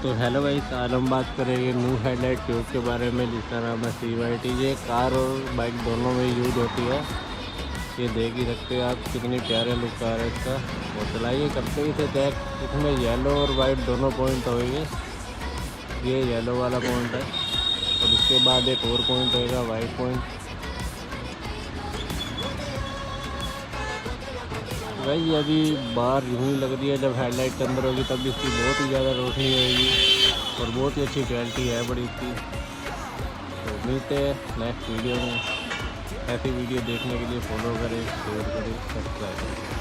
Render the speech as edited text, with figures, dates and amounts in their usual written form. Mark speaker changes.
Speaker 1: तो hello guys, आज हम बात करेंगे न्यू हेडलाइट ट्यूब के बारे में, जिसका नाम है CYT। ये कार और बाइक दोनों में यूज होती है। ये देख ही सकते हैं आप, कितनी प्यारे लुक आ रहा है इसका। और चलाइए करते ही थे चेक। इसमें येलो और वाइट दोनों पॉइंट होंगे। ये येलो वाला पॉइंट है और उसके बाद एक और पॉइंट होएगा, वाइट पॉइंट। भाई अभी बाहर यूँ ही लग रही है, जब हेडलाइट के अंदर होगी तब इसकी बहुत ही ज़्यादा रोशनी होगी और बहुत ही अच्छी क्वालिटी है बड़ी इसकी। तो मिलते हैं नेक्स्ट वीडियो में। ऐसी वीडियो देखने के लिए फॉलो करें, शेयर करें, सब्सक्राइब करें।